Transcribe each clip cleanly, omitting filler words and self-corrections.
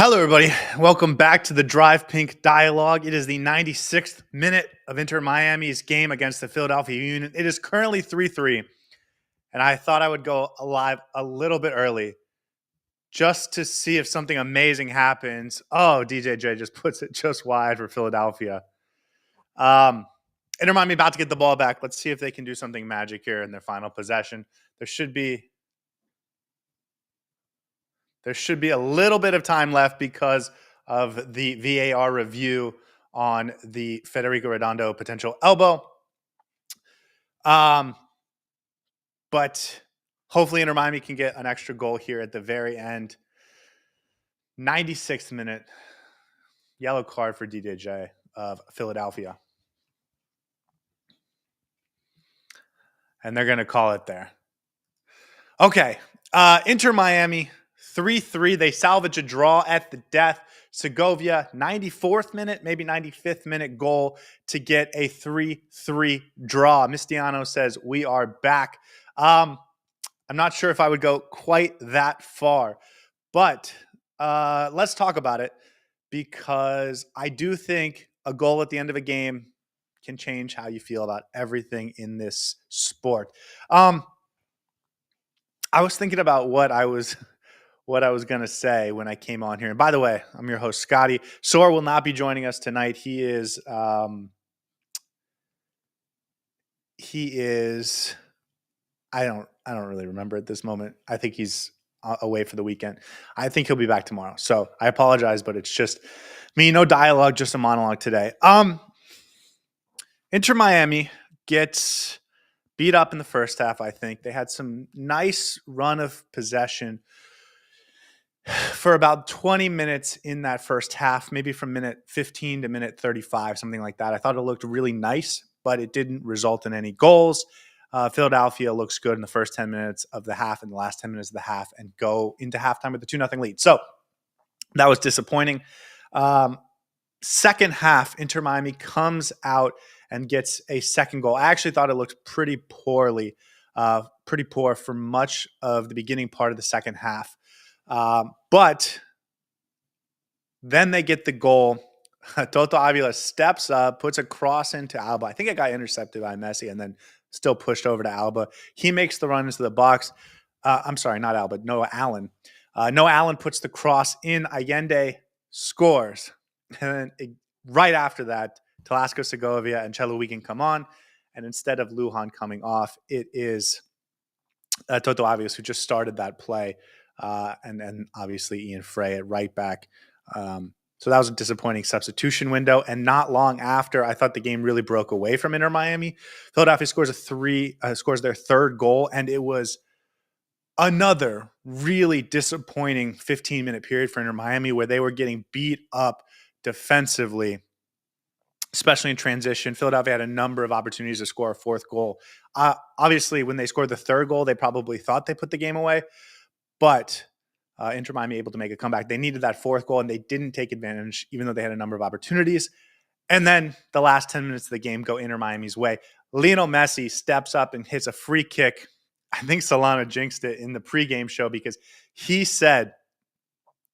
Hello, everybody. Welcome back to the Drive Pink Dialogue. It is the 96th minute of Inter Miami's game against the Philadelphia Union. It is currently 3-3, and I thought I would go live a little bit early just to see if something amazing happens. Oh, DJJ just puts it just wide for Philadelphia. Inter Miami about to get the ball back. Let's see if they can do something magic here in their final possession. There should be a little bit of time left because of the VAR review on the Federico Redondo potential elbow. But hopefully Inter Miami can get an extra goal here at the very end. 96th minute, yellow card for DJJ of Philadelphia. And they're going to call it there. Okay, Inter Miami 3-3. They salvage a draw at the death. Segovia, 94th minute, maybe 95th minute goal to get a 3-3 draw. Mistiano says, we are back. I'm not sure if I would go quite that far, but let's talk about it because I do think a goal at the end of a game can change how you feel about everything in this sport. I was thinking about what I was going to say when I came on here. And by the way, I'm your host, Scotty. Soar will not be joining us tonight. He is I don't really remember at this moment. I think he's away for the weekend. I think he'll be back tomorrow. So I apologize, but it's just me, no dialogue, just a monologue today. Inter Miami gets beat up in the first half, I think. They had some nice run of possession for about 20 minutes in that first half, maybe from minute 15 to minute 35, something like that. I thought it looked really nice, but it didn't result in any goals. Philadelphia looks good in the first 10 minutes of the half and the last 10 minutes of the half and go into halftime with a 2-0 lead. So that was disappointing. Second half, Inter Miami comes out and gets a second goal. I actually thought it looked pretty poor for much of the beginning part of the second half. But then they get the goal. Toto Avila steps up, puts a cross into Alba. I think it got intercepted by Messi and then still pushed over to Alba. He makes the run into the box. I'm sorry, not Alba, Noah Allen. Noah Allen puts the cross in. Allende scores. And then right after that, Talasco Segovia and Chelo Wigan come on. And instead of Lujan coming off, it is Toto Avios who just started that play. And then obviously Ian Frey at right back. So that was a disappointing substitution window. And not long after, I thought the game really broke away from Inter Miami. Philadelphia scores their third goal, and it was another really disappointing 15-minute period for Inter Miami where they were getting beat up defensively, especially in transition. Philadelphia had a number of opportunities to score a fourth goal. Obviously, when they scored the third goal, they probably thought they put the game away, but Inter Miami able to make a comeback. They needed that fourth goal, and they didn't take advantage, even though they had a number of opportunities. And then the last 10 minutes of the game go Inter Miami's way. Lionel Messi steps up and hits a free kick. I think Solana jinxed it in the pregame show because he said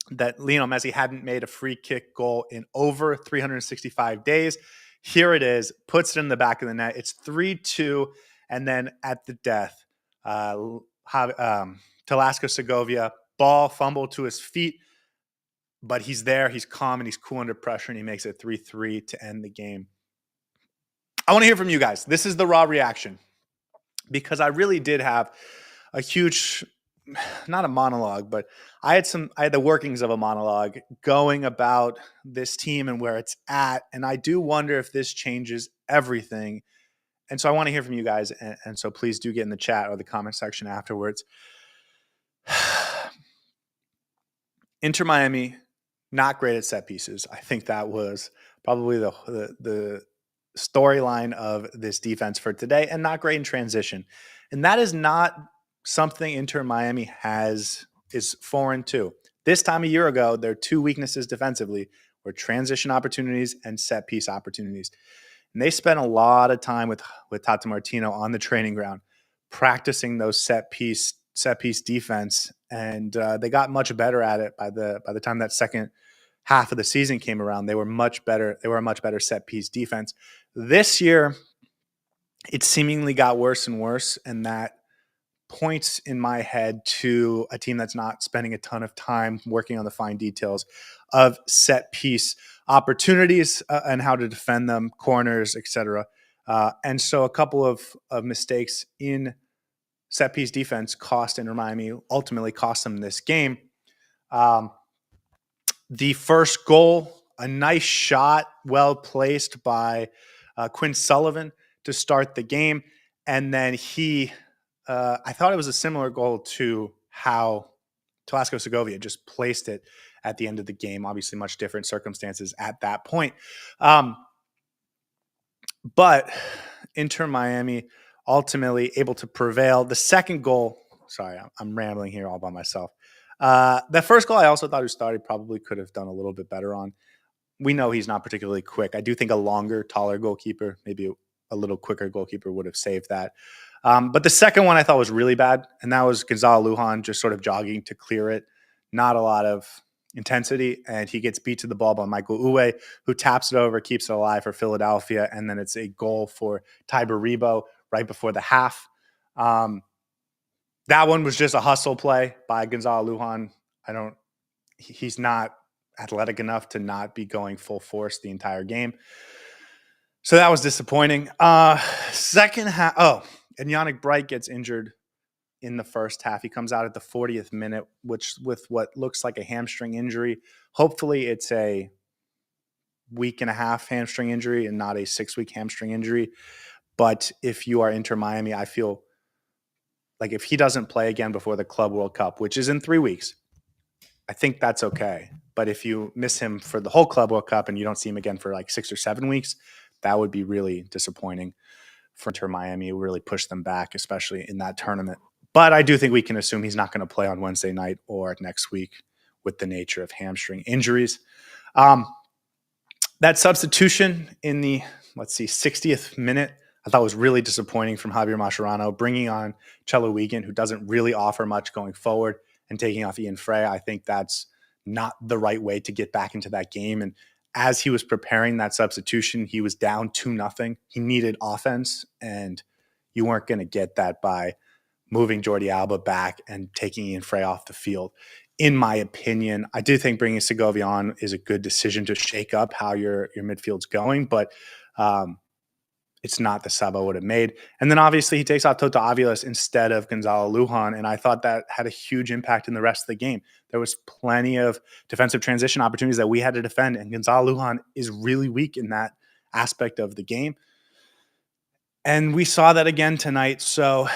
that Lionel Messi hadn't made a free kick goal in over 365 days. Here it is, puts it in the back of the net. It's 3-2, and then at the death, Talasco Segovia, ball fumble to his feet, but he's there, he's calm, and he's cool under pressure, and he makes it 3-3 to end the game. I want to hear from you guys. This is the raw reaction because I really did have a huge, not a monologue, but I had the workings of a monologue going about this team and where it's at, and I do wonder if this changes everything. And so I want to hear from you guys, and so please do get in the chat or the comment section afterwards. Inter Miami, not great at set pieces. I think that was probably the storyline of this defense for today, and not great in transition. And that is not something Inter Miami is foreign to. This time a year ago, their two weaknesses defensively were transition opportunities and set piece opportunities. And they spent a lot of time with Tata Martino on the training ground practicing those set piece set piece defense, and they got much better at it by the time that second half of the season came around. They were much better. They were a much better set piece defense. This year, it seemingly got worse and worse, and that points in my head to a team that's not spending a ton of time working on the fine details of set piece opportunities and how to defend them, corners, etc. And so a couple of mistakes in set piece defense cost Inter Miami, ultimately cost them this game. The first goal, a nice shot, well placed by Quinn Sullivan to start the game. And then I thought it was a similar goal to how Telasco Segovia just placed it at the end of the game. Obviously, much different circumstances at that point. But Inter Miami ultimately able to prevail. The second goal, sorry, I'm rambling here all by myself. The first goal, I also thought Scotty probably could have done a little bit better on. We know he's not particularly quick. I do think a longer, taller goalkeeper, maybe a little quicker goalkeeper would have saved that. But the second one I thought was really bad, and that was Gonzalo Lujan just sort of jogging to clear it. Not a lot of intensity, and he gets beat to the ball by Michael Uwe, who taps it over, keeps it alive for Philadelphia, and then it's a goal for Tiber Rebo right before the half. That one was just a hustle play by Gonzalo Lujan. He's not athletic enough to not be going full force the entire game. So that was disappointing. Second half, and Yannick Bright gets injured in the first half. He comes out at the 40th minute, with what looks like a hamstring injury. Hopefully it's a week and a half hamstring injury and not a 6-week hamstring injury. But if you are Inter Miami, I feel like if he doesn't play again before the Club World Cup, which is in 3 weeks, I think that's okay. But if you miss him for the whole Club World Cup and you don't see him again for like 6 or 7 weeks, that would be really disappointing for Inter Miami. It would really push them back, especially in that tournament. But I do think we can assume he's not going to play on Wednesday night or next week with the nature of hamstring injuries. That substitution in the, 60th minute, I thought was really disappointing from Javier Mascherano, bringing on Cello Wiegand, who doesn't really offer much going forward, and taking off Ian Frey. I think that's not the right way to get back into that game. And as he was preparing that substitution, he was down 2-0. He needed offense, and you weren't going to get that by moving Jordi Alba back and taking Ian Frey off the field. In my opinion, I do think bringing Segovia on is a good decision to shake up how your midfield's going, but it's not the sub I would have made. And then obviously he takes out Tota Aviles instead of Gonzalo Lujan, and I thought that had a huge impact in the rest of the game. There was plenty of defensive transition opportunities that we had to defend, and Gonzalo Lujan is really weak in that aspect of the game. And we saw that again tonight. So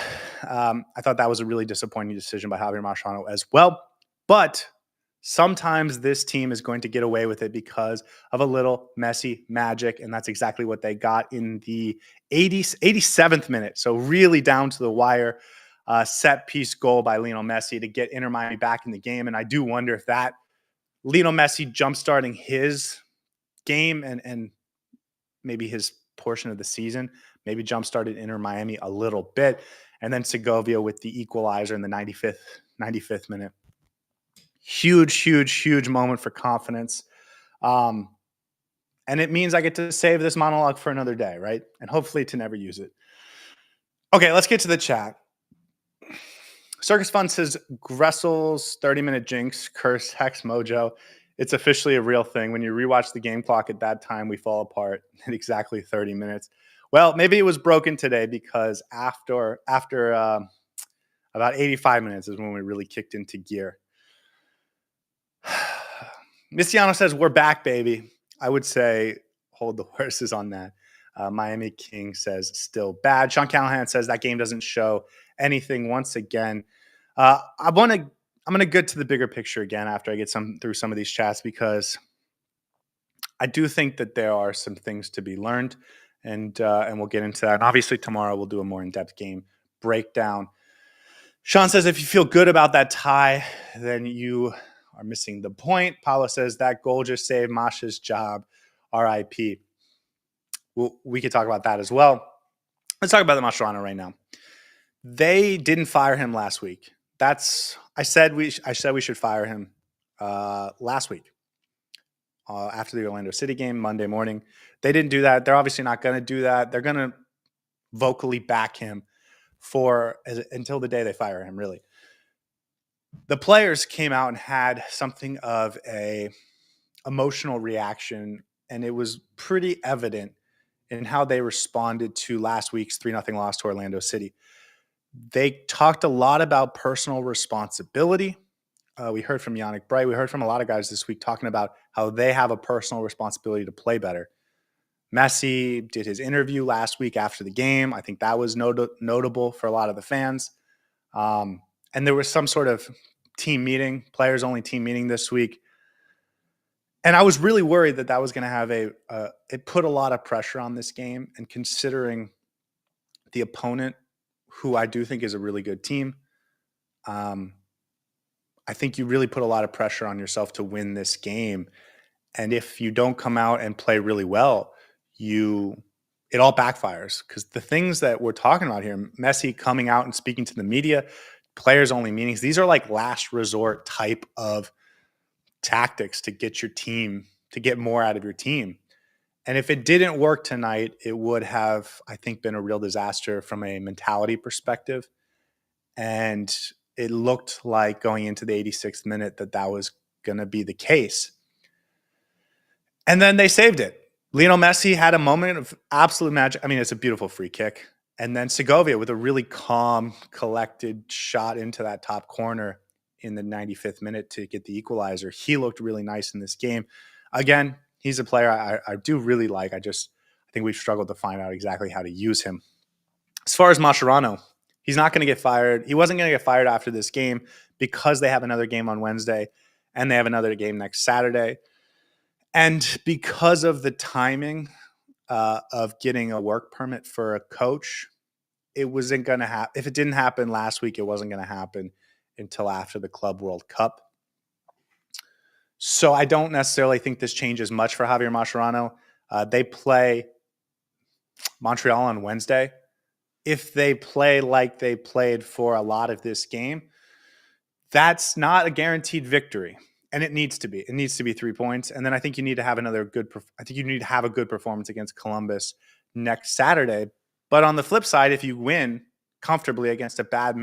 I thought that was a really disappointing decision by Javier Mascherano as well. But sometimes this team is going to get away with it because of a little Messi magic, and that's exactly what they got in the 87th minute. So really down to the wire, set piece goal by Lionel Messi to get Inter Miami back in the game. And I do wonder if that Lionel Messi jumpstarting his game and maybe his portion of the season, maybe jump-started Inter Miami a little bit. And then Segovia with the equalizer in the 95th minute. Huge moment for confidence. And it means I get to save this monologue for another day, right? And hopefully to never use it. Okay, let's get to the chat. Circus Fun says, Gressel's 30-minute jinx, curse, hex, mojo. It's officially a real thing. When you rewatch the game clock at that time, we fall apart at exactly 30 minutes. Well, maybe it was broken today because after about 85 minutes is when we really kicked into gear. Missiano says, we're back, baby. I would say hold the horses on that. Miami King says, still bad. Sean Callahan says that game doesn't show anything once again. I'm going to get to the bigger picture again after I get through some of these chats, because I do think that there are some things to be learned, and we'll get into that. And obviously tomorrow we'll do a more in-depth game breakdown. Sean says, if you feel good about that tie, then you are missing the point. Paulo says that goal just saved Masha's job. RIP. We could talk about that as well. Let's talk about the Mascherano right now. They didn't fire him last week. I said we should fire him last week after the Orlando City game Monday morning. They didn't do that. They're obviously not going to do that. They're going to vocally back him until the day they fire him. Really, the players came out and had something of a emotional reaction, and it was pretty evident in how they responded to last week's 3-0 loss to Orlando City. They talked a lot about personal responsibility. We heard from Yannick Bright. We heard from a lot of guys this week talking about how they have a personal responsibility to play better. Messi did his interview last week after the game. I think that was notable for a lot of the fans. And there was some sort of team meeting, players-only team meeting this week. And I was really worried that was going to have it put a lot of pressure on this game. And considering the opponent, who I do think is a really good team, I think you really put a lot of pressure on yourself to win this game. And if you don't come out and play really well, it all backfires, because the things that we're talking about here, Messi coming out and speaking to the media, players only meetings, these are like last resort type of tactics to get your team, to get more out of your team. And if it didn't work tonight, it would have, I think, been a real disaster from a mentality perspective. And it looked like going into the 86th minute that was going to be the case. And then they saved it. Lionel Messi had a moment of absolute magic. I mean, it's a beautiful free kick. And then Segovia with a really calm, collected shot into that top corner in the 95th minute to get the equalizer. He looked really nice in this game. Again, he's a player I do really like. I think we've struggled to find out exactly how to use him. As far as Mascherano, he's not going to get fired. He wasn't going to get fired after this game because they have another game on Wednesday and they have another game next Saturday. And because of the timing of getting a work permit for a coach, it wasn't going to happen. If it didn't happen last week, it wasn't going to happen until after the Club World Cup. So I don't necessarily think this changes much for Javier Mascherano. They play Montreal on Wednesday. If they play like they played for a lot of this game, that's not a guaranteed victory. And it needs to be. It needs to be 3 points. And then I think you need to have you need to have a good performance against Columbus next Saturday. But on the flip side, if you win comfortably against a bad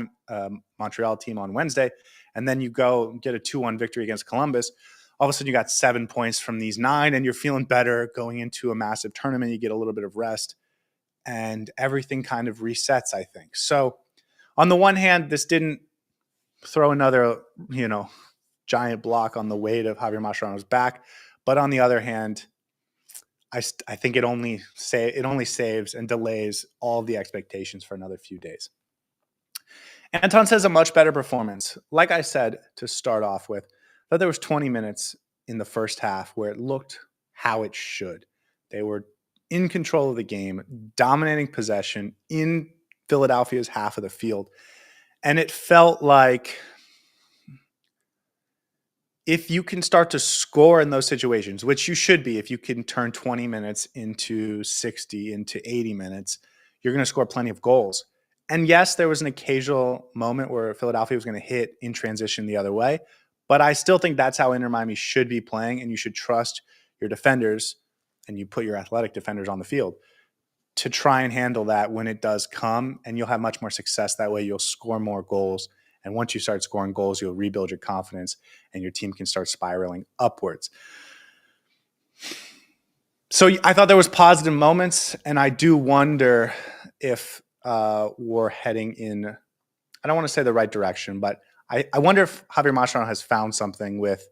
Montreal team on Wednesday, and then you go get a 2-1 victory against Columbus, all of a sudden you got 7 points from these 9, and you're feeling better going into a massive tournament. You get a little bit of rest, and everything kind of resets, I think. So on the one hand, this didn't throw another, giant block on the weight of Javier Mascherano's back. But on the other hand, I think it only saves and delays all the expectations for another few days. Anton says a much better performance. Like I said to start off with, that there was 20 minutes in the first half where it looked how it should. They were in control of the game, dominating possession in Philadelphia's half of the field. And it felt like if you can start to score in those situations, which you should be, if you can turn 20 minutes into 60, into 80 minutes, you're going to score plenty of goals. And yes, there was an occasional moment where Philadelphia was going to hit in transition the other way, but I still think that's how Inter Miami should be playing, and you should trust your defenders, and you put your athletic defenders on the field to try and handle that when it does come, and you'll have much more success that way. You'll score more goals. And once you start scoring goals, you'll rebuild your confidence and your team can start spiraling upwards. So I thought there was positive moments, and I do wonder if we're heading in, I don't want to say the right direction, but I wonder if Javier Mascherano has found something with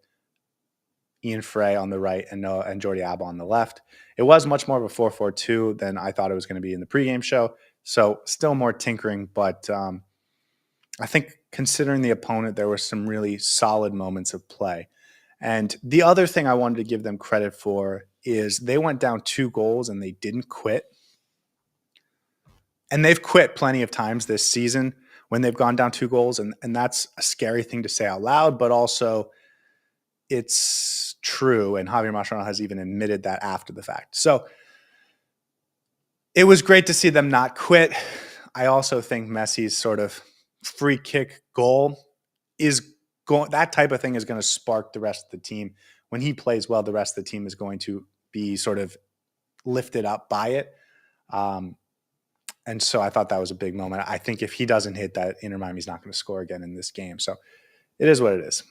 Ian Frey on the right and Jordi Alba on the left. It was much more of a 4-4-2 than I thought it was going to be in the pregame show. So still more tinkering, but I think considering the opponent, there were some really solid moments of play. And the other thing I wanted to give them credit for is they went down 2 goals and they didn't quit. And they've quit plenty of times this season when they've gone down 2 goals. And that's a scary thing to say out loud, but also it's true. And Javier Mascherano has even admitted that after the fact. So it was great to see them not quit. I also think Messi's sort of free kick goal is going, that type of thing is going to spark the rest of the team. When he plays well, the rest of the team is going to be sort of lifted up by it. And so I thought that was a big moment. I think if he doesn't hit that, Inter Miami's not going to score again in this game. So it is what it is.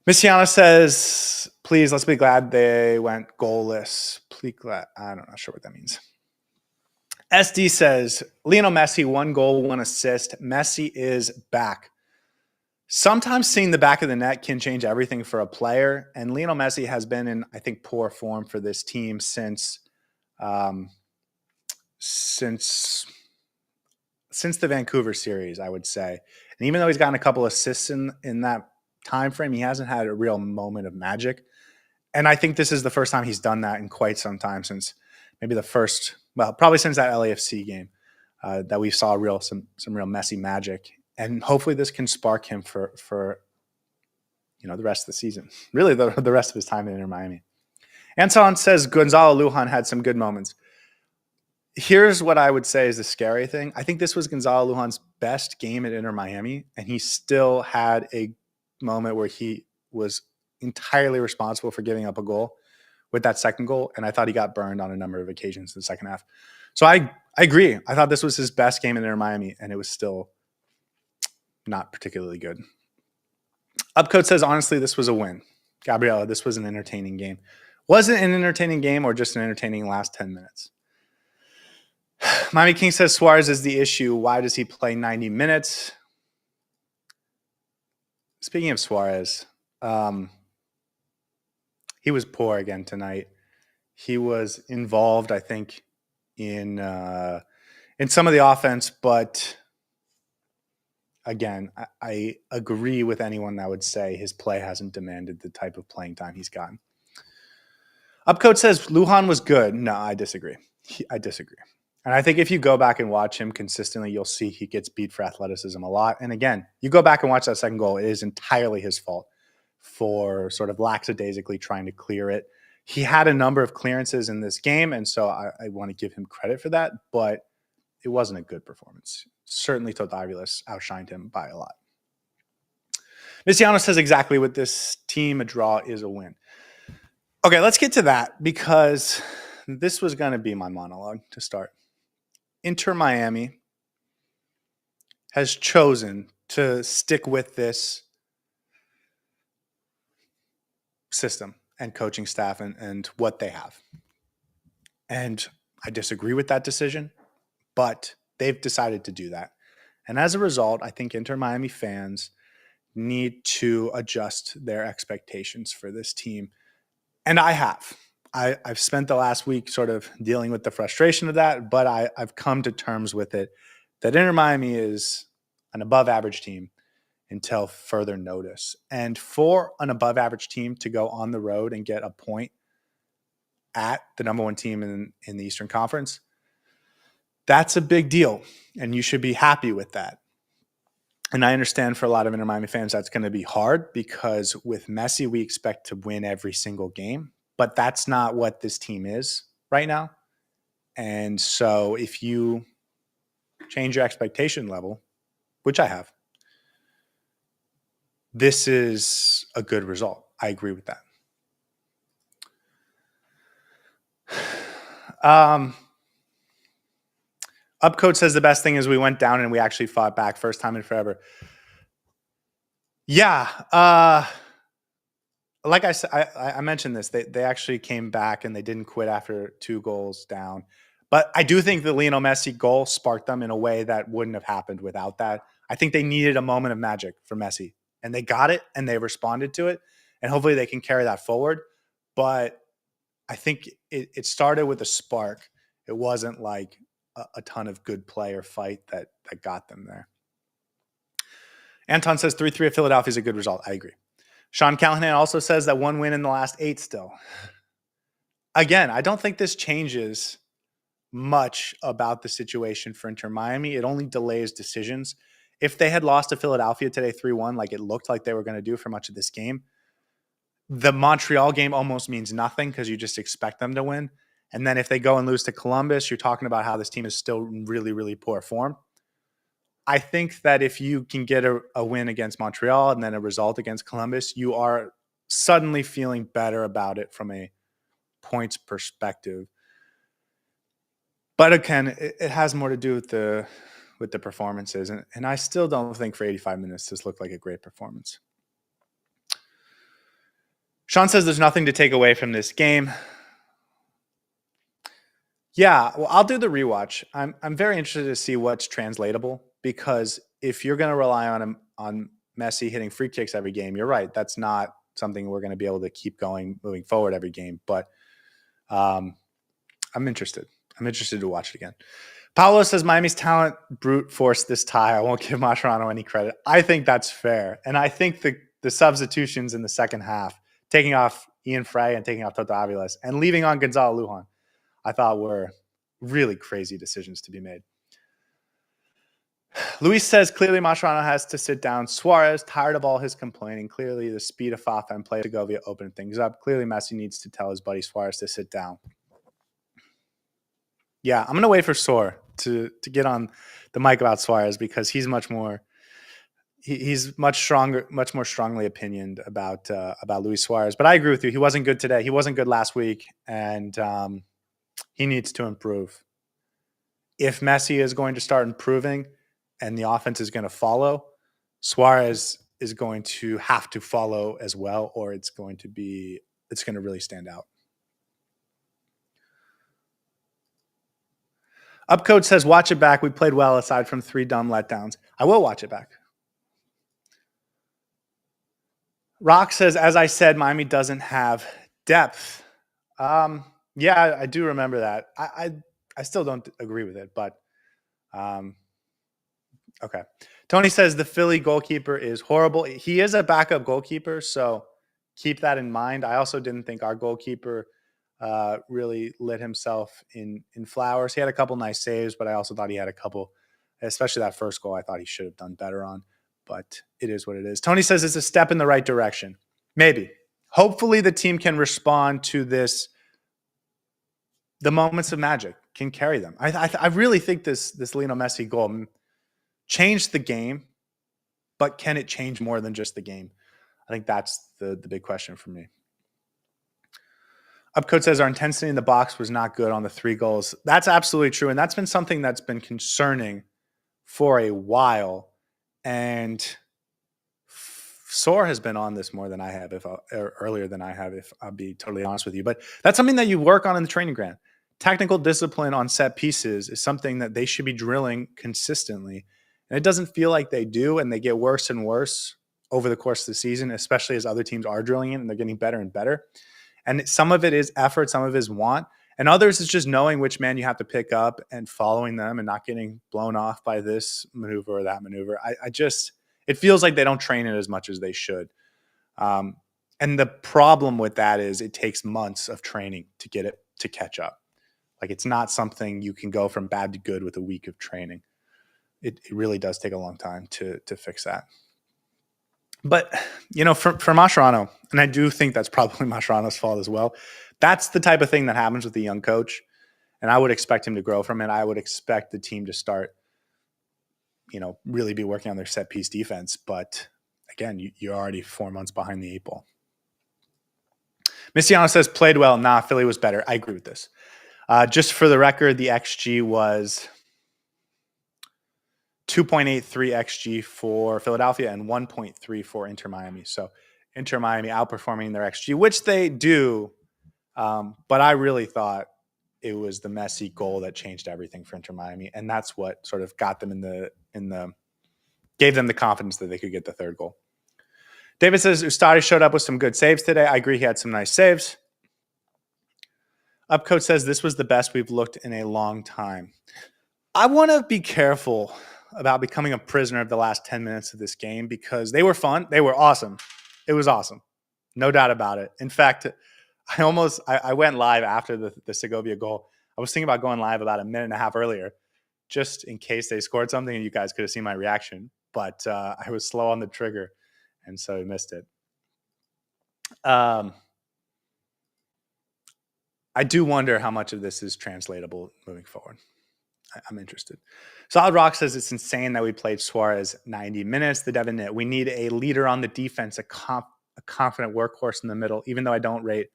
Missiana says, please, let's be glad they went goalless. Please, I'm not sure what that means. SD says, Lionel Messi, 1 goal, 1 assist. Messi is back. Sometimes seeing the back of the net can change everything for a player. And Lionel Messi has been in, I think, poor form for this team since the Vancouver series, I would say. And even though he's gotten a couple assists in that time frame, he hasn't had a real moment of magic. And I think this is the first time he's done that in quite some time, since maybe probably since that LAFC game that we saw some real Messi magic. And hopefully this can spark him for the rest of the season, really the rest of his time in Inter Miami. Anton says Gonzalo Lujan had some good moments. Here's what I would say is the scary thing. I think this was Gonzalo Lujan's best game at Inter Miami, and he still had a moment where he was entirely responsible for giving up a goal with that second goal, and I thought he got burned on a number of occasions in the second half. So I agree. I thought this was his best game in Inter Miami, and it was still not particularly good. Upcode says, honestly, this was a win. Gabriella, this was an entertaining game. Was it an entertaining game or just an entertaining last 10 minutes? Miami King says Suarez is the issue. Why does he play 90 minutes? Speaking of Suarez, he was poor again tonight. He was involved, I think, in some of the offense, but again, I agree with anyone that would say his play hasn't demanded the type of playing time he's gotten. Upcode says Lujan was good. No, I disagree. I disagree. And I think if you go back and watch him consistently, you'll see he gets beat for athleticism a lot. And again, you go back and watch that second goal, it is entirely his fault for sort of lackadaisically trying to clear it. He had a number of clearances in this game, and so I want to give him credit for that, but it wasn't a good performance. Certainly Todavilas outshined him by a lot. Missiano says exactly what this team, a draw is a win. Okay, let's get to that because this was going to be my monologue to start. Inter Miami has chosen to stick with this system and coaching staff and what they have. And I disagree with that decision, but they've decided to do that. And as a result, I think Inter Miami fans need to adjust their expectations for this team. And I have. I've spent the last week sort of dealing with the frustration of that, but I've come to terms with it that Inter Miami is an above average team until further notice. And for an above average team to go on the road and get a point at the number one team in the Eastern Conference, that's a big deal. And you should be happy with that. And I understand for a lot of Inter Miami fans, that's going to be hard because with Messi, we expect to win every single game. But that's not what this team is right now. And so if you change your expectation level, which I have, this is a good result. I agree with that. Upcode says the best thing is we went down and we actually fought back. First time in forever. Yeah. Like I said, I mentioned this. They actually came back and they didn't quit after 2 goals down. But I do think the Lionel Messi goal sparked them in a way that wouldn't have happened without that. I think they needed a moment of magic for Messi. And they got it and they responded to it. And hopefully they can carry that forward. But I think it started with a spark. It wasn't like a ton of good play or fight that got them there. Anton says 3-3 at Philadelphia is a good result. I agree. Sean Callahan also says that 1 win in the last 8 still. Again, I don't think this changes much about the situation for Inter Miami. It only delays decisions. If they had lost to Philadelphia today 3-1, like it looked like they were going to do for much of this game, the Montreal game almost means nothing because you just expect them to win. And then if they go and lose to Columbus, you're talking about how this team is still really, really poor form. I think that if you can get a win against Montreal and then a result against Columbus, you are suddenly feeling better about it from a points perspective. But again, it has more to do with the performances, and I still don't think for 85 minutes this looked like a great performance. Sean says there's nothing to take away from this game. Yeah, well, I'll do the rewatch. I'm very interested to see what's translatable, because if you're going to rely on Messi hitting free kicks every game, you're right. That's not something we're going to be able to keep going moving forward every game. But I'm interested. I'm interested to watch it again. Paolo says Miami's talent brute forced this tie. I won't give Mascherano any credit. I think that's fair, and I think the substitutions in the second half, taking off Ian Frey and taking off Toto Aviles and leaving on Gonzalo Lujan, I thought were really crazy decisions to be made. Luis says clearly Mascherano has to sit down. Suarez, tired of all his complaining. Clearly the speed of Fafa and play Segovia opened things up. Clearly Messi needs to tell his buddy Suarez to sit down. Yeah, I'm going to wait for Sor to get on the mic about Suarez, because he's much more he's much stronger, much more strongly opinioned about Luis Suarez. But I agree with you. He wasn't good today. He wasn't good last week, and he needs to improve. If Messi is going to start improving and the offense is going to follow, Suarez is going to have to follow as well, or it's going to really stand out. Upcode says, watch it back. We played well aside from 3 dumb letdowns. I will watch it back. Rock says, as I said, Miami doesn't have depth. Yeah, I do remember that. I still don't agree with it, but okay. Tony says the Philly goalkeeper is horrible. He is a backup goalkeeper, so keep that in mind. I also didn't think our goalkeeper really lit himself in flowers. He had a couple nice saves, but I also thought he had a couple, especially that first goal, I thought he should have done better on. But it is what it is. Tony says it's a step in the right direction. Maybe. Hopefully the team can respond to this. The moments of magic can carry them. I really think this Lionel Messi goal changed the game, but can it change more than just the game? I think that's the big question for me. Upcode says our intensity in the box was not good on the 3 goals. That's absolutely true, and that's been something that's been concerning for a while. And Sor has been on this more than I have, earlier than I have, if I'll be totally honest with you. But that's something that you work on in the training ground. Technical discipline on set pieces is something that they should be drilling consistently. And it doesn't feel like they do, and they get worse and worse over the course of the season, especially as other teams are drilling it and they're getting better and better. And some of it is effort, some of it is want, and others is just knowing which man you have to pick up and following them and not getting blown off by this maneuver or that maneuver. It feels like they don't train it as much as they should. And the problem with that is it takes months of training to get it to catch up. Like, it's not something you can go from bad to good with a week of training. It really does take a long time to fix that. But, for Mascherano, and I do think that's probably Mascherano's fault as well, that's the type of thing that happens with a young coach, and I would expect him to grow from it. I would expect the team to start, really be working on their set-piece defense. But, again, you're already 4 months behind the 8 ball. Missiano says, played well. Nah, Philly was better. I agree with this. Just for the record, the XG was 2.83 XG for Philadelphia and 1.3 for Inter Miami. So Inter Miami outperforming their XG, which they do. But I really thought it was the Messi goal that changed everything for Inter Miami, and that's what sort of got them gave them the confidence that they could get the 3rd goal. David says Ustadi showed up with some good saves today. I agree, he had some nice saves. Upcoach says this was the best we've looked in a long time. I want to be careful about becoming a prisoner of the last 10 minutes of this game, because they were fun. They were awesome. It was awesome. No doubt about it. In fact, I went live after the Segovia goal. I was thinking about going live about a minute and a half earlier, just in case they scored something and you guys could have seen my reaction. But I was slow on the trigger, and so I missed it. I do wonder how much of this is translatable moving forward. I'm interested. Solid Rock says it's insane that we played Suarez 90 minutes. The Devin Knit. We need a leader on the defense, a confident workhorse in the middle, even though I don't rate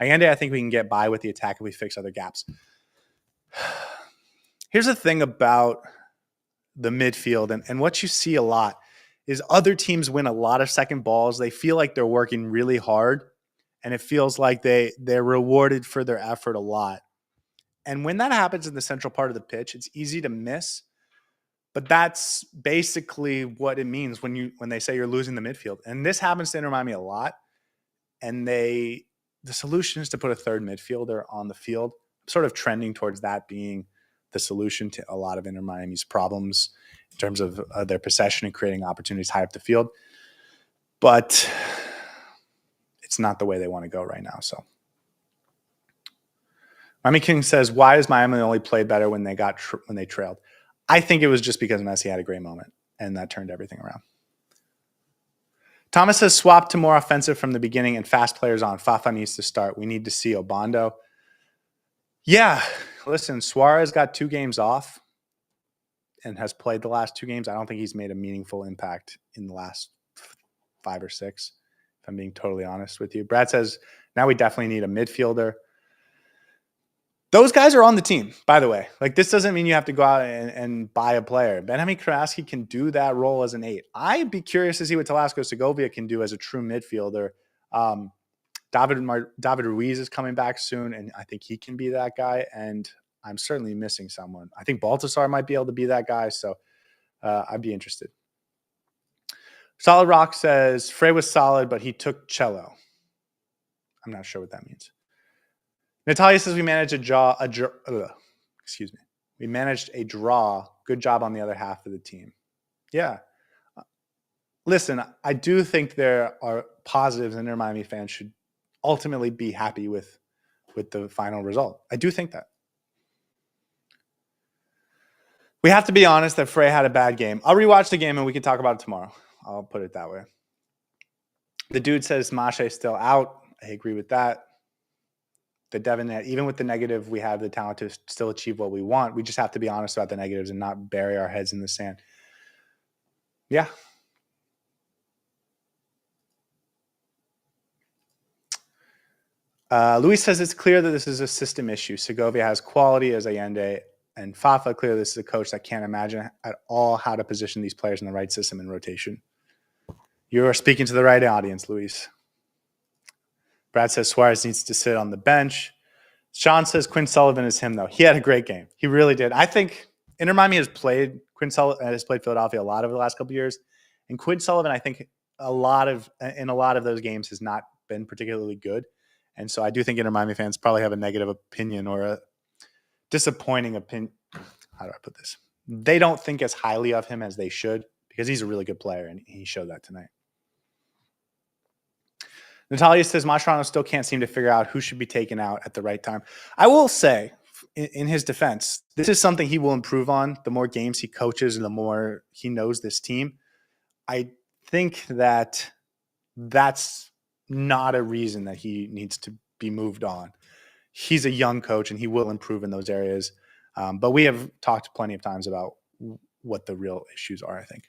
Allende. I think we can get by with the attack if we fix other gaps. Here's the thing about the midfield, and what you see a lot is other teams win a lot of second balls. They feel like they're working really hard, and it feels like they're rewarded for their effort a lot. And when that happens in the central part of the pitch, it's easy to miss. But that's basically what it means when they say you're losing the midfield. And this happens to Inter Miami a lot. And the solution is to put a third midfielder on the field. I'm sort of trending towards that being the solution to a lot of Inter Miami's problems in terms of their possession and creating opportunities high up the field. But it's not the way they want to go right now. So Miami King says, why does Miami only play better when they trailed? I think it was just because Messi had a great moment, and that turned everything around. Thomas says, swap to more offensive from the beginning and fast players on. Fafa needs to start. We need to see Obando. Yeah, listen, Suarez got 2 games off and has played the last 2 games. I don't think he's made a meaningful impact in the last 5 or 6, if I'm being totally honest with you. Brad says, now we definitely need a midfielder. Those guys are on the team, by the way. Like, this doesn't mean you have to go out and buy a player. Benjamin Kraski can do that role as an 8. I'd be curious to see what Velasco Segovia can do as a true midfielder. David Ruiz is coming back soon, and I think he can be that guy. And I'm certainly missing someone. I think Baltasar might be able to be that guy, so I'd be interested. Solid Rock says, Frey was solid, but he took cello. I'm not sure what that means. Natalia says we managed We managed a draw. Good job on the other half of the team. Yeah. Listen, I do think there are positives, and Inter Miami fans should ultimately be happy with the final result. I do think that. We have to be honest that Frey had a bad game. I'll rewatch the game and we can talk about it tomorrow. I'll put it that way. The dude says Masha is still out. I agree with that. The Devin, even with the negative, we have the talent to still achieve what we want. We just have to be honest about the negatives and not bury our heads in the sand. Yeah. Luis says it's clear that this is a system issue. Segovia has quality as Allende, and Fafa, clearly this is a coach that can't imagine at all how to position these players in the right system and rotation. You are speaking to the right audience, Luis. Brad says Suarez needs to sit on the bench. Sean says Quinn Sullivan is him, though. He had a great game. He really did. I think Inter Miami has played Philadelphia a lot over the last couple of years. And Quinn Sullivan, I think, in a lot of those games has not been particularly good. And so I do think Inter Miami fans probably have a negative opinion or a disappointing opinion. How do I put this? They don't think as highly of him as they should because he's a really good player, and he showed that tonight. Natalia says Mascherano still can't seem to figure out who should be taken out at the right time. I will say, in his defense, this is something he will improve on. The more games he coaches and the more he knows this team, I think that that's not a reason that he needs to be moved on. He's a young coach, and he will improve in those areas. But we have talked plenty of times about what the real issues are, I think.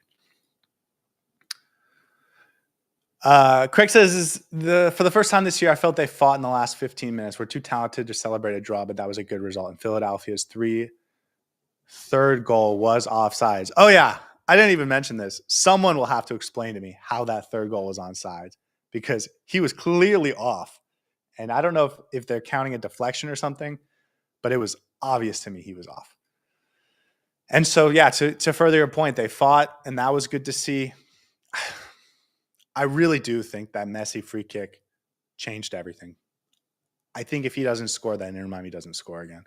Craig says, for the first time this year, I felt they fought in the last 15 minutes. We're too talented to celebrate a draw, but that was a good result. And Philadelphia's third goal was offsides. Oh, yeah. I didn't even mention this. Someone will have to explain to me how that third goal was onside because he was clearly off. And I don't know if they're counting a deflection or something, but it was obvious to me he was off. And so, yeah, to further your point, they fought, and that was good to see. I really do think that Messi free kick changed everything. I think if he doesn't score, then Inter Miami doesn't score again.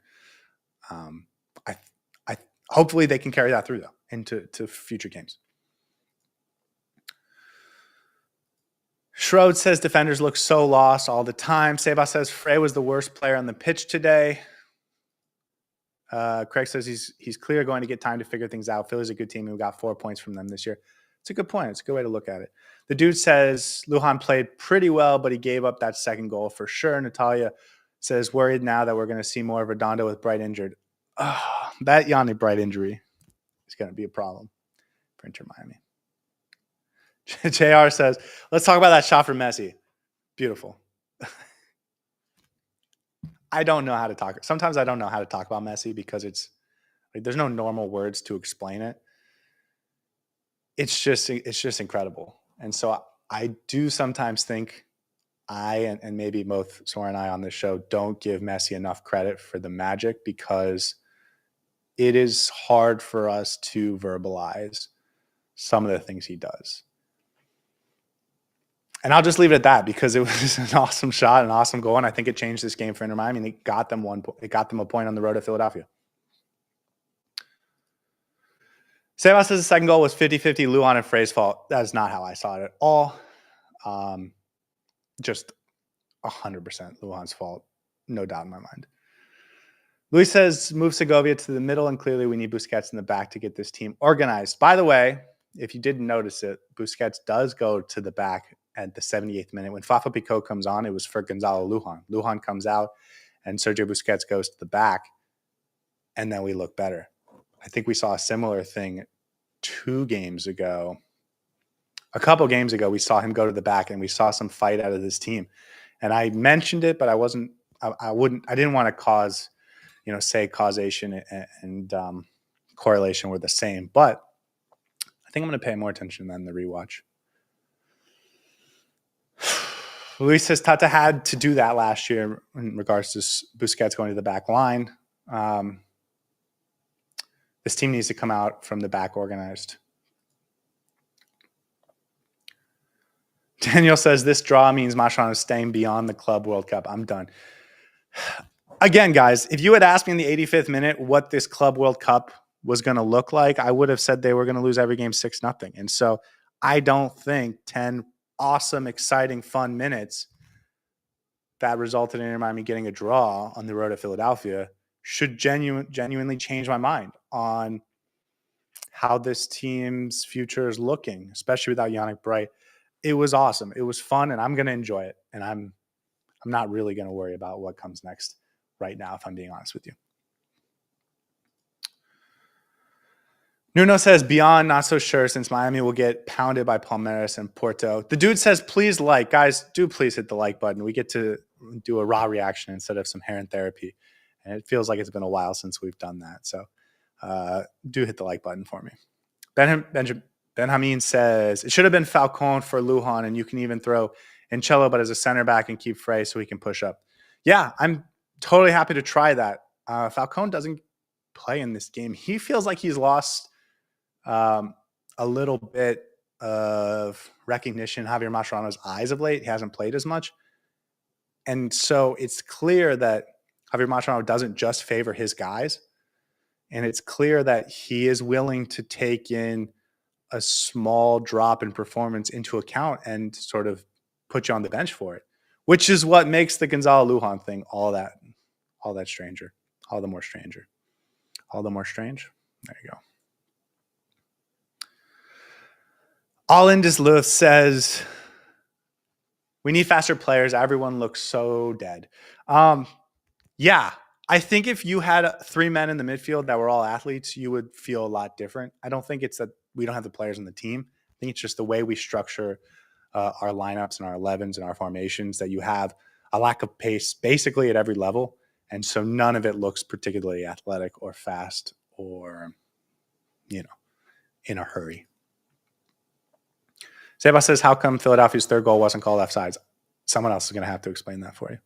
I hopefully they can carry that through, though, into future games. Schroed says defenders look so lost all the time. Seba says Frey was the worst player on the pitch today. Craig says he's clear going to get time to figure things out. Philly's a good team, and we got 4 points from them this year. It's a good point. It's a good way to look at it. The dude says Lujan played pretty well, but he gave up that second goal for sure. Natalia says worried now that we're going to see more of Redondo with Bright injured. That Yanni Bright injury is going to be a problem for Inter Miami. JR says, let's talk about that shot from Messi. Beautiful. I don't know how to talk. Sometimes I don't know how to talk about Messi because it's like there's no normal words to explain it. It's just incredible. And so I do sometimes think and maybe both Soren and I on this show don't give Messi enough credit for the magic because it is hard for us to verbalize some of the things he does. And I'll just leave it at that because it was an awesome shot, an awesome goal, and I think it changed this game for Inter Miami. And it got them a point on the road to Philadelphia. Sebas says the second goal was 50-50 Lujan and Frey's fault. That is not how I saw it at all. Just 100% Lujan's fault. No doubt in my mind. Luis says, move Segovia to the middle, and clearly we need Busquets in the back to get this team organized. By the way, if you didn't notice it, Busquets does go to the back at the 78th minute. When Fafa Picot comes on, it was for Gonzalo Lujan. Lujan comes out, and Sergio Busquets goes to the back, and then we look better. I think we saw a similar thing 2 games ago. A couple games ago, we saw him go to the back, and we saw some fight out of this team. And I mentioned it, but I didn't want to cause, say causation and correlation were the same. But I think I'm going to pay more attention than the rewatch. Luis says Tata had to do that last year in regards to Busquets going to the back line. This team needs to come out from the back organized. Daniel says this draw means Mascherano is staying beyond the Club World Cup. I'm done. Again, guys, if you had asked me in the 85th minute what this Club World Cup was going to look like, I would have said they were going to lose every game 6-0. And so I don't think 10 awesome, exciting, fun minutes that resulted in Inter Miami getting a draw on the road to Philadelphia should genuinely change my mind on how this team's future is looking, especially without Yannick Bright. It was awesome. It was fun, and I'm going to enjoy it. And I'm not really going to worry about what comes next right now, if I'm being honest with you. Nuno says, beyond not so sure since Miami will get pounded by Palmeiras and Porto. The dude says, please like. Guys, do please hit the like button. We get to do a raw reaction instead of some hair and therapy. And it feels like it's been a while since we've done that. So do hit the like button for me. Benjamin says, it should have been Falcon for Lujan, and you can even throw Ancello, but as a center back and keep Frey so he can push up. Yeah, I'm totally happy to try that. Falcon doesn't play in this game. He feels like he's lost a little bit of recognition in Javier Mascherano's eyes of late. He hasn't played as much. And so it's clear that Javier Mascherano doesn't just favor his guys. And it's clear that he is willing to take in a small drop in performance into account and sort of put you on the bench for it, which is what makes the Gonzalo Lujan thing all that stranger, all the more strange. There you go. All in Luth says, we need faster players. Everyone looks so dead. Yeah, I think if you had 3 men in the midfield that were all athletes, you would feel a lot different. I don't think it's that we don't have the players on the team. I think it's just the way we structure our lineups and our 11s and our formations that you have a lack of pace basically at every level. And so none of it looks particularly athletic or fast or, in a hurry. Seba says, how come Philadelphia's third goal wasn't called offsides? Someone else is going to have to explain that for you.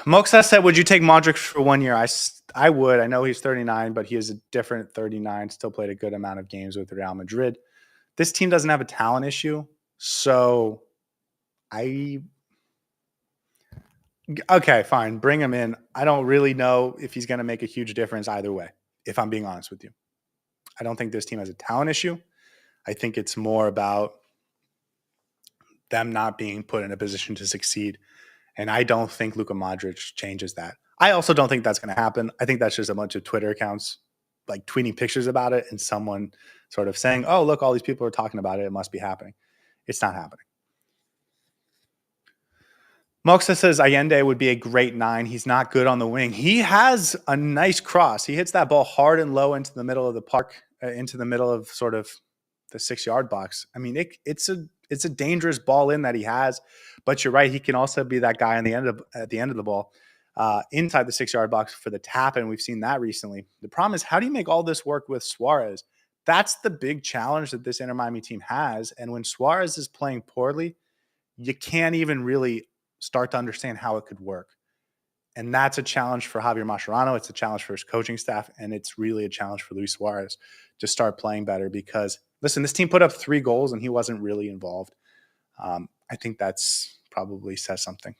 Moxa said, would you take Modric for 1 year? I would. I know he's 39, but he is a different 39, still played a good amount of games with Real Madrid. This team doesn't have a talent issue, so okay, fine, bring him in. I don't really know if he's going to make a huge difference either way, if I'm being honest with you. I don't think this team has a talent issue. I think it's more about them not being put in a position to succeed. And I don't think Luka Modric changes that. I also don't think that's going to happen. I think that's just a bunch of Twitter accounts like tweeting pictures about it and someone sort of saying, oh, look, all these people are talking about it. It must be happening. It's not happening. Moxa says Allende would be a great 9. He's not good on the wing. He has a nice cross. He hits that ball hard and low into the middle of the park, into the middle of sort of the 6-yard box. I mean, it's a dangerous ball in that he has, but you're right. He can also be that guy at the end of the ball, inside the 6-yard box for the tap, and we've seen that recently. The problem is, how do you make all this work with Suarez? That's the big challenge that this Inter Miami team has, and when Suarez is playing poorly, you can't even really start to understand how it could work. And that's a challenge for Javier Mascherano. It's a challenge for his coaching staff. And it's really a challenge for Luis Suarez to start playing better because, listen, this team put up 3 goals and he wasn't really involved. I think that's probably says something.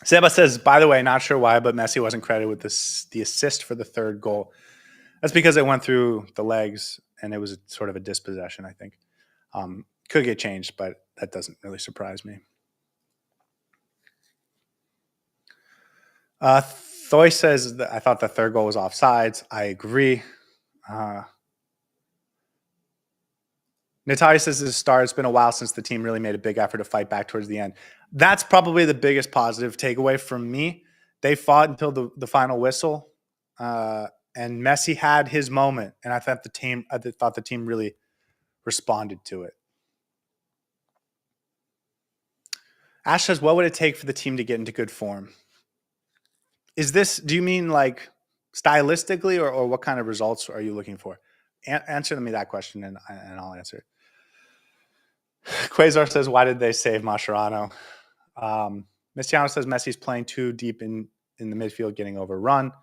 Seba says, by the way, not sure why, but Messi wasn't credited with the assist for the 3rd goal. That's because it went through the legs and it was sort of a dispossession, I think. Could get changed, but that doesn't really surprise me. Thoy says that I thought the 3rd goal was offsides. I agree. Natalia says this star. It's been a while since the team really made a big effort to fight back towards the end. That's probably the biggest positive takeaway from me. They fought until the final whistle, and Messi had his moment, and I thought the team really responded to it. Ash says, what would it take for the team to get into good form? Do you mean like stylistically or what kind of results are you looking for? Answer me that question and I'll answer it. Quasar says, why did they save Mascherano? Mistiano says Messi's playing too deep in the midfield, getting overrun.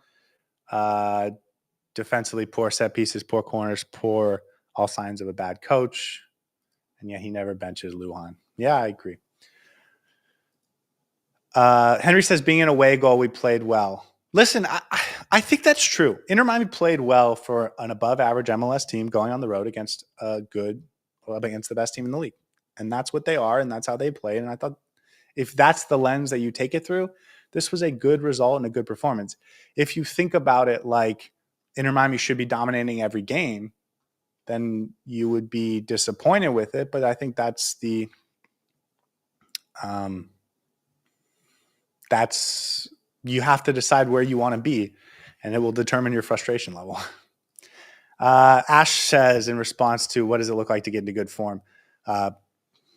Defensively, poor set pieces, poor corners, poor all signs of a bad coach. And yet he never benches Lujan. Yeah, I agree. Henry says, being an away goal, we played well. Listen, I think that's true. Inter Miami played well for an above-average MLS team going on the road against against the best team in the league. And that's what they are, and that's how they played. And I thought if that's the lens that you take it through, this was a good result and a good performance. If you think about it like Inter Miami should be dominating every game, then you would be disappointed with it. But I think that's you have to decide where you want to be, and it will determine your frustration level. Ash says in response to what does it look like to get into good form?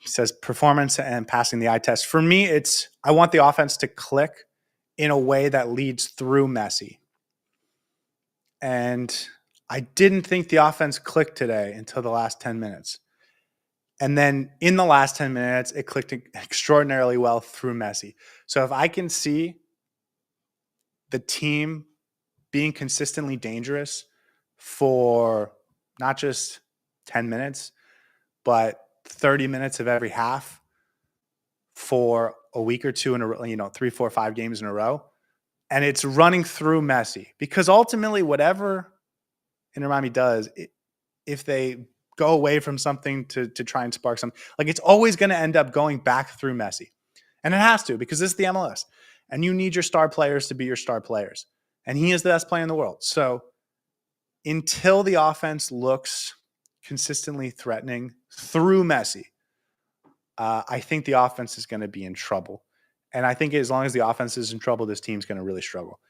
Says performance and passing the eye test. For me, I want the offense to click in a way that leads through Messi. And I didn't think the offense clicked today until the last 10 minutes. And then in the last 10 minutes, it clicked extraordinarily well through Messi. So if I can see the team being consistently dangerous for not just 10 minutes, but 30 minutes of every half for a week or two in a row, 3, 4, 5 games in a row. And it's running through Messi because ultimately whatever Inter Miami does, if they go away from something to try and spark something, like it's always going to end up going back through Messi. And it has to because this is the MLS. And you need your star players to be your star players. And he is the best player in the world. So until the offense looks consistently threatening through Messi, I think the offense is going to be in trouble. And I think as long as the offense is in trouble, this team's going to really struggle.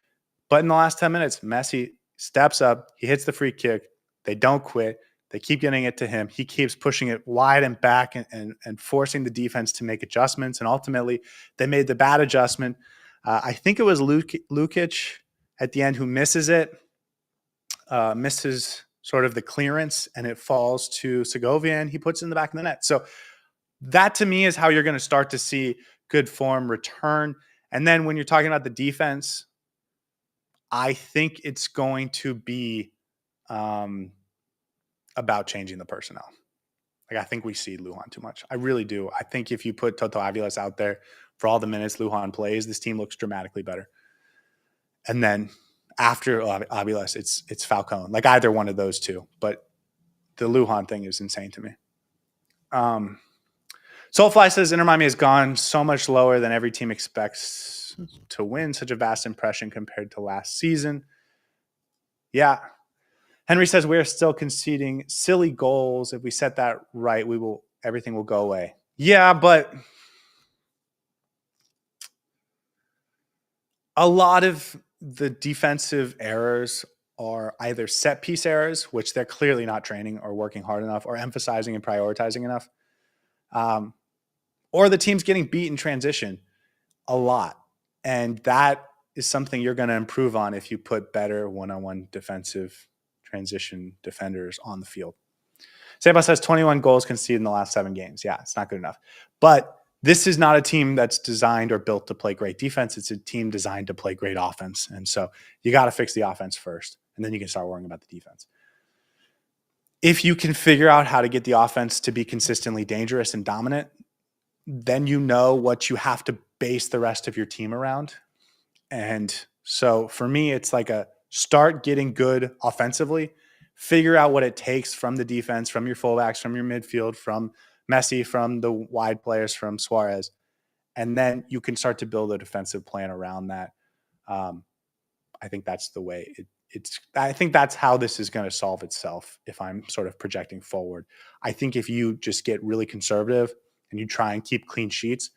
But in the last 10 minutes, Messi steps up. He hits the free kick. They don't quit. They keep getting it to him. He keeps pushing it wide and back and forcing the defense to make adjustments. And ultimately, they made the bad adjustment. I think it was Lukic at the end who misses it, misses sort of the clearance, and it falls to Segovia, and he puts it in the back of the net. So that to me is how you're going to start to see good form return. And then when you're talking about the defense, I think it's going to be about changing the personnel. Like, I think we see Lujan too much. I really do. I think if you put Toto Aviles out there for all the minutes Lujan plays, this team looks dramatically better. And then after Aviles, it's Falcone. Like either one of those two. But the Lujan thing is insane to me. Soulfly says Inter Miami has gone so much lower than every team expects to win. Such a vast impression compared to last season. Yeah. Henry says we're still conceding silly goals. If we set that right, everything will go away. Yeah, but a lot of the defensive errors are either set piece errors, which they're clearly not training or working hard enough or emphasizing and prioritizing enough, or the team's getting beat in transition a lot. And that is something you're going to improve on if you put better one-on-one defensive transition defenders on the field. Sebas has 21 goals conceded in the last 7 games. Yeah, it's not good enough. But this is not a team that's designed or built to play great defense. It's a team designed to play great offense. And so you got to fix the offense first, and then you can start worrying about the defense. If you can figure out how to get the offense to be consistently dangerous and dominant, then you know what you have to base the rest of your team around. And so for me, it's like a start getting good offensively, figure out what it takes from the defense, from your fullbacks, from your midfield, from Messi, from the wide players, from Suarez. And then you can start to build a defensive plan around that. I think that's the way I think that's how this is going to solve itself if I'm sort of projecting forward. I think if you just get really conservative and you try and keep clean sheets,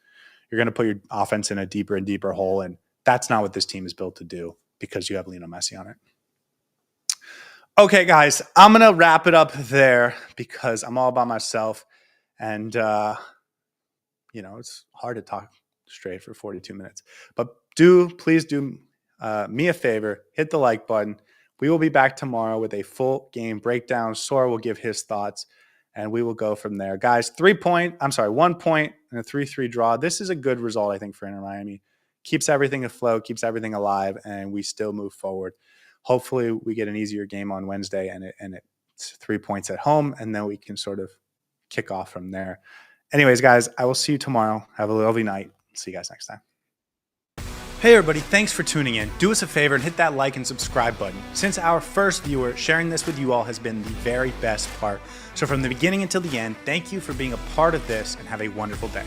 you're going to put your offense in a deeper and deeper hole. And that's not what this team is built to do because you have Lionel Messi on it. Okay, guys, I'm going to wrap it up there because I'm all by myself. And, it's hard to talk straight for 42 minutes. But please do me a favor, hit the like button. We will be back tomorrow with a full game breakdown. Sora will give his thoughts, and we will go from there. Guys, 1 point and a 3-3 draw. This is a good result, I think, for Inter Miami. Keeps everything afloat, keeps everything alive, and we still move forward. Hopefully, we get an easier game on Wednesday, and it's 3 points at home, and then we can sort of kick off from there. Anyways, guys, I will see you tomorrow. Have a lovely night. See you guys next time. Hey everybody, thanks for tuning in. Do us a favor and hit that like and subscribe button. Since our first viewer, sharing this with you all has been the very best part. So from the beginning until the end, thank you for being a part of this and have a wonderful day.